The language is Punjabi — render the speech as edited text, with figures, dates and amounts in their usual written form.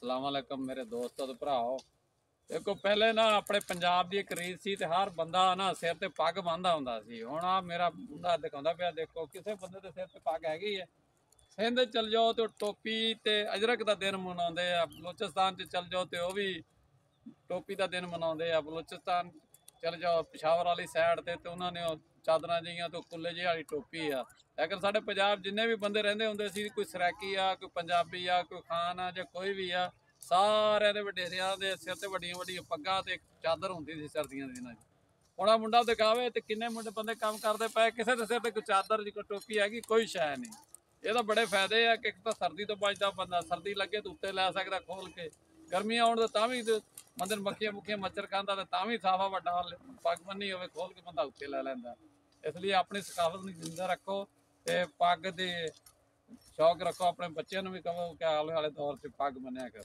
अस्सलाम वालेकुम मेरे दोस्तों ते भराओ। देखो पहले ना अपने पंजाब की एक रीत सी ते हर बंदा ना सिर ते पग बन्नदा हुंदा सी। हुण आ मेरा मुंडा दिखाउंदा पिया, देखो किसे बंदे दे सिर ते पग हैगी है। सिंध चल जाओ तो टोपी ते अजरक दा दिन मनाउंदे आ, बलूचिस्तान च चल जाओ ते ओह भी टोपी का दिन मनाउंदे आ। बलूचिस्तान चल जाओ पिशावर वाली साइड ते उन्हां ने चादरां जिहियां ते कुल्ले जी वाली टोपी आ। लेकिन साडे पंजाब जिन्ने भी बंदे रहिंदे हुंदे सी, कोई सराकी आ, कोई पंजाबी आ, कोई खान आ जां कोई भी आ, सारिਆਂ ਦੇ ਵਡੇਰਿਆਂ ਦੇ ਸਿਰ ਤੇ ਵੱਡੀਆਂ ਵੱਡੀਆਂ ਪੱਗਾਂ ਤੇ ਇੱਕ ਚਾਦਰ ਹੁੰਦੀ ਸੀ ਸਰਦੀਆਂ ਦੇ ਦਿਨਾਂ 'ਚ। ਹੁਣ ਆ ਮੁੰਡਾ ਦਿਖਾਵੇ ਤੇ ਕਿੰਨੇ ਮੁੰਡੇ ਬੰਦੇ ਕੰਮ ਕਰਦੇ ਪਏ, ਕਿਸੇ ਦੇ ਸਿਰ ਤੇ ਕੋਈ ਚਾਦਰ ਕੋਈ ਟੋਪੀ ਹੈਗੀ, ਕੋਈ ਸ਼ੈ ਨਹੀਂ। ਇਹਦਾ ਬੜੇ ਫਾਇਦੇ ਆ ਕਿ ਇੱਕ ਤਾਂ ਸਰਦੀ ਤੋਂ ਬਚਦਾ ਬੰਦਾ, ਸਰਦੀ ਲੱਗੇ ਤਾਂ ਉੱਤੇ ਲੈ ਸਕਦਾ ਖੋਲ ਕੇ, ਗਰਮੀਆਂ ਆਉਣ ਤਾਂ ਵੀ ਬੰਦੇ ਨੂੰ ਮੱਖੀਆਂ ਮੁੱਖੀਆਂ ਮੱਛਰ ਖਾਂਦਾ ਤਾਂ ਵੀ ਸਾਫਾ ਵੱਡਾ ਪੱਗ ਬੰਨੀ ਹੋਵੇ ਖੋਲ ਕੇ ਬੰਦਾ ਉੱਤੇ ਲੈ ਲੈਂਦਾ। ਇਸ ਲਈ ਆਪਣੀ ਸਕਾਫਤ ਨੂੰ ਜਿੰਦਾ ਰੱਖੋ ਤੇ ਪੱਗ ਦੇ ਸ਼ੌਕ ਰੱਖੋ। ਆਪਣੇ ਬੱਚਿਆਂ ਨੂੰ ਵੀ ਕਹੋ ਕਿ ਆਲੇ ਵਾਲੇ ਦੌਰ 'ਚ ਪੱਗ ਬੰਨਿਆ ਕਰ।